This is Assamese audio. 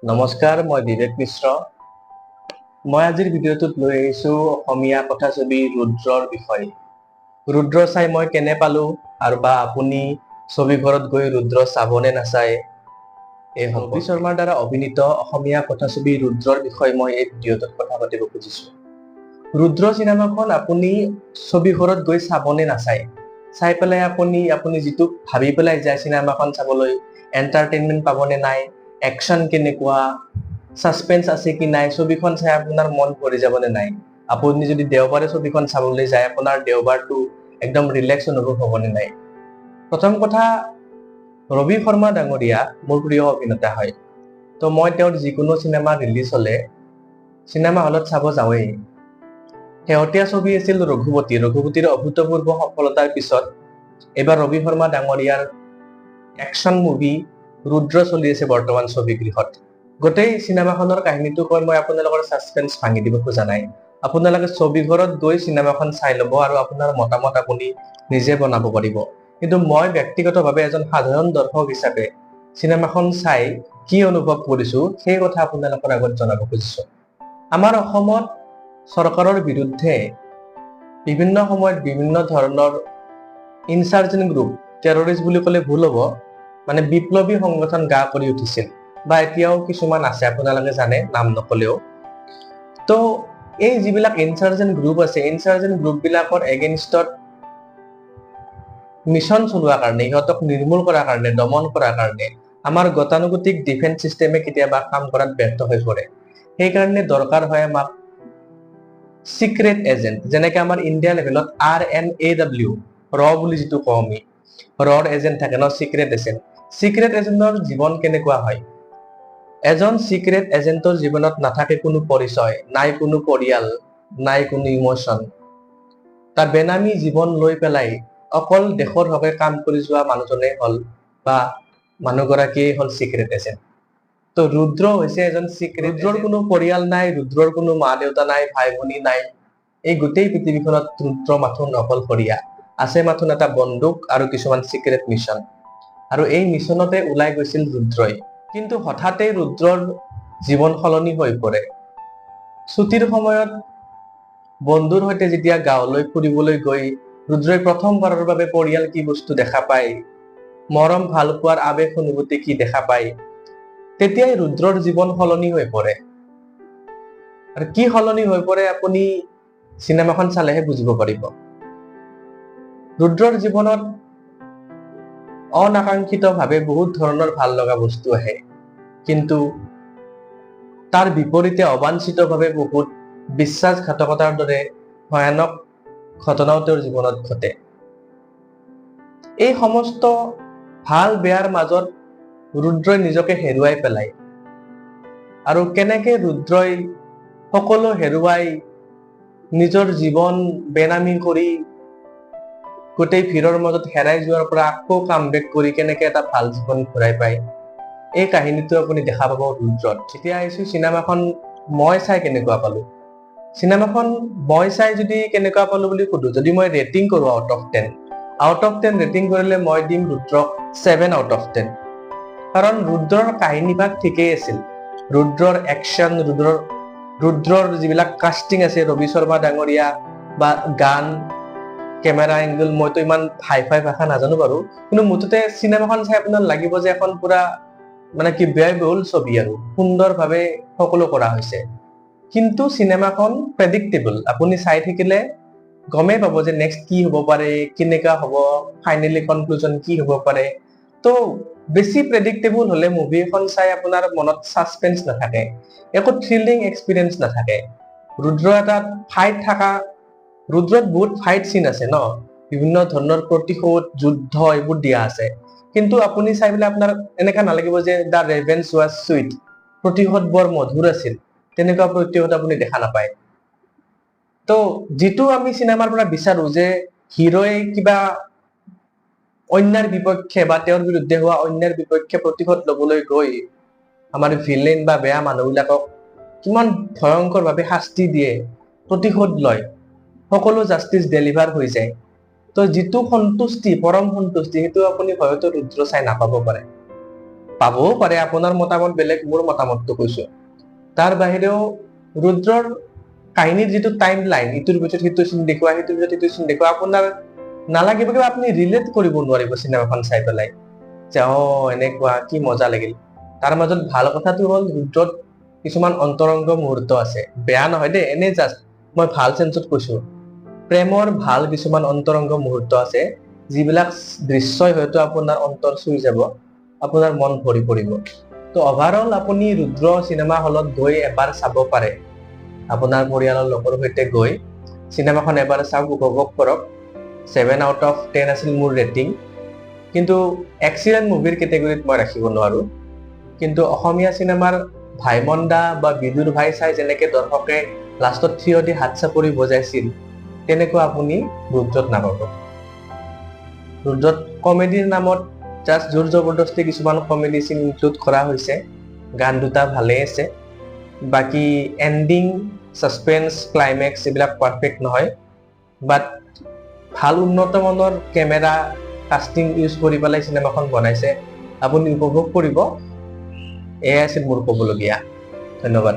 নমস্কাৰ, মই বিবেক মিশ্ৰ। মই আজিৰ ভিডিঅ'টোত লৈ আহিছোঁ অসমীয়া কথাছবি ৰুদ্ৰৰ বিষয়ে। ৰুদ্ৰ চাই মই কেনে পালো আৰু বা আপুনি ছবিঘৰত গৈ ৰুদ্ৰ চাবনে নাচায়, এই ৰবি শৰ্মাৰ দ্বাৰা অভিনীত অসমীয়া কথাছবি ৰুদ্ৰৰ বিষয়ে মই এই ভিডিঅ'টোত কথা পাতিব খুজিছোঁ। ৰুদ্ৰ চিনেমাখন আপুনি ছবিঘৰত গৈ চাবনে নাচায়, চাই পেলাই আপুনি যিটো ভাবি পেলাই যায় চিনেমাখন চাবলৈ, এণ্টাৰটেইনমেণ্ট পাবনে নাই, একশ্যন কেনেকুৱা, সাসপেন্স আছে কি নাই, ছবিখন চাই আপোনাৰ মন ভৰি যাবনে নাই, আপুনি যদি দেওবাৰে ছবিখন চাবলৈ যায় আপোনাৰ দেওবাৰটো একদম ৰিলেক্স অনুভৱ হ'বনে নাই। প্ৰথম কথা, ৰবি শৰ্মা ডাঙৰীয়া মোৰ প্ৰিয় অভিনেতা হয়। তো মই তেওঁৰ যিকোনো চিনেমা ৰিলিজ হ'লে চিনেমা হলত চাব যাওঁৱেই। শেহতীয়া ছবি আছিল ৰঘুপতিৰ অভূতপূৰ্ব সফলতাৰ পিছত এইবাৰ ৰবি শৰ্মা ডাঙৰীয়াৰ একশ্যন মুভি ৰুদ্ৰ চলি আছে বৰ্তমান ছবিগৃহত। গোটেই চিনেমাখনৰ কাহিনীটো কৈ মই আপোনালোকৰ সাসপেন্স ভাঙি দিব খোজা নাই। আপোনালোকে ছবিঘৰত গৈ চিনেমাখন চাই ল'ব আৰু আপোনাৰ মতামত আপুনি নিজে বনাব পাৰিব। কিন্তু মই ব্যক্তিগতভাৱে এজন সাধাৰণ দৰ্শক হিচাপে চিনেমাখন চাই কি অনুভৱ কৰিছো সেই কথা আপোনালোকৰ আগত জনাব খুজিছো। আমাৰ অসমত চৰকাৰৰ বিৰুদ্ধে বিভিন্ন সময়ত বিভিন্ন ধৰণৰ ইনচাৰ্জেন্ট গ্ৰুপ, টেৰৰিষ্ট বুলি ক'লে ভুল হ'ব, মানে বিপ্লৱী সংগঠন গা কৰি উঠিছিল বা এতিয়াও কিছুমান আছে, আপোনালোকে জানে নাম নকলেও। তো এই যিবিলাক ইনচাৰ্জেন্ট গ্ৰুপ আছে, ইনচাৰ্জেন্ট গ্ৰুপ বিলাকৰ এগেইনষ্টত মিছন চলোৱাৰ কাৰণে, ইহঁতক নিৰ্মূল কৰাৰ কাৰণে, দমন কৰাৰ কাৰণে আমাৰ গতানুগতিক ডিফেন্স চিষ্টেমে কেতিয়াবা কাম কৰাত ব্যৰ্থ হৈ পৰে। সেইকাৰণে দৰকাৰ হয় আমাক সিক্ৰেট এজেন্ট, যেনেকে আমাৰ ইণ্ডিয়া লেভেলত RNAW ৰ বুলি যিটো কওঁ আমি, ৰৰ এজেন্ট থাকে ন, সিক্ৰেট এজেন্ট। সিক্ৰেট এজেন্টৰ জীৱন কেনেকুৱা হয়? এজন সিক্ৰেট এজেন্টৰ জীৱনত নাথাকে কোনো পৰিচয়, নাই কোনো পৰিয়াল, নাই কোনো ইমোশন। তাৰ বেনামী জীৱন লৈ পেলাই অকল দেশৰ হকে কাম কৰি যোৱা মানুহজনে হ'ল বা মানুহগৰাকীয়ে হ'ল সিক্ৰেট এজেন্ট। তো ৰুদ্ৰ হৈছে এজন সিক্ৰেট। ৰুদ্ৰৰ কোনো পৰিয়াল নাই, ৰুদ্ৰৰ কোনো মা দেউতা নাই, ভাই ভনী নাই। এই গোটেই পৃথিৱীখনত ৰুদ্ৰ মাথোন অকলশৰীয়া, আছে মাথোন এটা বন্দুক আৰু কিছুমান সিক্ৰেট মিছন। আৰু এই মিছনতে ওলাই গৈছিল ৰুদ্ৰই। কিন্তু হঠাতে ৰুদ্ৰৰ জীৱন সলনি হৈ পৰে। ছুটিৰ সময়ত বন্ধুৰ সৈতে যেতিয়া গাঁৱলৈ ফুৰিবলৈ গৈ ৰুদ্ৰই প্ৰথমবাৰৰ বাবে পৰিয়াল কি বস্তু দেখা পায়, মৰম ভাল পোৱাৰ আবেগ অনুভূতি কি দেখা পায়, তেতিয়াই ৰুদ্ৰৰ জীৱন সলনি হৈ পৰে। আৰু কি সলনি হৈ পৰে আপুনি চিনেমাখন চালেহে বুজিব পাৰিব। ৰুদ্ৰৰ জীৱনত অনাকাংক্ষিতভাৱে বহুত ধৰণৰ ভাল লগা বস্তু আহে, কিন্তু তাৰ বিপৰীতে অবাঞ্ছিতভাৱে বহুত বিশ্বাসঘাতকতাৰ দৰে ভয়ানক ঘটনাও তেওঁৰ জীৱনত ঘটে। এই সমস্ত ভাল বেয়াৰ মাজত ৰুদ্ৰই নিজকে হেৰুৱাই পেলায়। আৰু কেনেকে ৰুদ্ৰই সকলো হেৰুৱাই নিজৰ জীৱন বেনামী কৰি গোটেই ভিৰৰ মাজত হেৰাই যোৱাৰ পৰা আকৌ কামবেক কৰি কেনেকে এটা ভাল জীৱন ঘূৰাই পায়, এই কাহিনীটো আপুনি দেখা পাব ৰুদ্ৰত। এতিয়া আহিছো চিনেমাখন মই চাই কেনেকুৱা পালো। চিনেমাখন মই চাই যদি কেনেকুৱা পালো বুলি সোধো, যদি মই ৰেটিং কৰো আউট অফ 10 ৰেটিং কৰিলে মই দিম ৰুদ্ৰক 7 আউট অফ 10। কাৰণ ৰুদ্ৰৰ কাহিনী ভাগ ঠিকেই আছিল। ৰুদ্ৰৰ একশ্যন, ৰুদ্ৰৰ যিবিলাক কাষ্টিং আছে, ৰবি শৰ্মা ডাঙৰীয়া বা গান, কেমেৰা এংগল, মইতো ইমান হাই ফাই ভাষা নাজানো বাৰু, কিন্তু মুঠতে চিনেমাখন চাই আপোনাৰ লাগিব যে এখন পুৰা মানে কি ব্যয়বহুল ছবি আৰু সুন্দৰভাৱে সকলো কৰা হৈছে। কিন্তু চিনেমাখন প্ৰেডিক্টেবল, আপুনি চাই থাকিলে গমেই পাব যে নেক্সট কি হ'ব পাৰে, কেনেকা হ'ব, ফাইনেলি কনক্লুজন কি হ'ব পাৰে। তো বেছি প্ৰেডিক্টেবল হলে মুভি এখন চাই আপোনাৰ মনত সাসপেন্স নাথাকে, একো থ্ৰিলিং এক্সপিৰিয়েঞ্চ নাথাকে। ৰুদ্ৰত বহুত ফাইট চিন আছে ন, বিভিন্ন ধৰণৰ প্ৰতিশোধ, যুদ্ধ এইবোৰ দিয়া আছে। কিন্তু আপুনি চাই পেলাই আপোনাৰ এনেকা নালাগিব যে দ্য ৰেভেঞ্জ ৱাজ চুইট, প্ৰতিশোধ বৰ মধুৰ আছিল, তেনেকুৱা প্ৰতিশোধ আপুনি দেখা নাপায়। তো যিটো আমি চিনেমাৰ পৰা বিচাৰো যে হিৰোই কিবা অন্যাৰ বিপক্ষে বা তেওঁৰ বিৰুদ্ধে হোৱা অন্যাৰ বিপক্ষে প্ৰতিশোধ লবলৈ গৈ আমাৰ ভিলেন বা বেয়া মানুহবিলাকক কিমান ভয়ংকৰ ভাৱে শাস্তি দিয়ে, প্ৰতিশোধ লয়, সকলো জাষ্টিচ ডেলিভাৰ হৈ যায়। তো যিটো সন্তুষ্টি, পৰম সন্তুষ্টি, সেইটো আপুনি হয়তো ৰুদ্ৰ চাই নাপাব পাৰে। পাবও পাৰে, আপোনাৰ মতামত বেলেগ, মোৰ মতামতটো কৈছো। তাৰ বাহিৰেও ৰুদ্ৰৰ কাহিনীৰ যিটো টাইম লাইন, ইটোৰ পিছত সিটো চিন দেখুওৱা, সিটোৰ পিছত সিটো চিন দেখুওৱা, আপোনাৰ নালাগিব কিবা, আপুনি ৰিলেট কৰিব নোৱাৰিব চিনেমাখন চাই পেলাই যে এনেকুৱা, কি মজা লাগিল। তাৰ মাজত ভাল কথাটো হ'ল ৰুদ্ৰত কিছুমান অন্তৰংগ মুহূৰ্ত আছে, বেয়া নহয় দেই, এনে জাষ্ট মই ভাল চেঞ্চত কৈছো। প্ৰেমৰ ভাল কিছুমান অন্তৰংগ মুহূৰ্ত আছে, যিবিলাক দৃশ্যই হয়তো আপোনাৰ অন্তৰ চুই যাব, আপোনাৰ মন ভৰি পৰিব। তো অভাৰঅল আপুনি ৰুদ্ৰ চিনেমা হলত গৈ এবাৰ চাব পাৰে, আপোনাৰ পৰিয়ালৰ লোকৰ সৈতে গৈ চিনেমাখন এবাৰ চাওক, উপভোগ কৰক। 7 out of 10 আছিল মোৰ ৰেটিং, কিন্তু এক্সিলেণ্ট মুভিৰ কেটেগৰীত মই ৰাখিব নোৱাৰো। কিন্তু অসমীয়া চিনেমাৰ ভাইমন্দা বা বিদুৰ ভাই চাই যেনেকে দৰ্শকে লাষ্টত থিয় দি হাত চাপৰি বজাইছিল, তেনেকুৱা আপুনি ৰুদ্ৰত নাপাব। ৰুদ্ৰত কমেডিৰ নামত জাষ্ট জোৰ জবৰদস্তি কিছুমান কমেডি চিন ইনক্লুড কৰা হৈছে, গান দুটা ভালেই আছে, বাকী এণ্ডিং, ছাছপেন্স, ক্লাইমেক্স এইবিলাক পাৰফেক্ট নহয়। বাট ভাল উন্নত মানৰ কেমেৰা কাষ্টিং ইউজ কৰি পেলাই চিনেমাখন বনাইছে, আপুনি উপভোগ কৰিব। এয়াই আছিল মোৰ ক'বলগীয়া। ধন্যবাদ।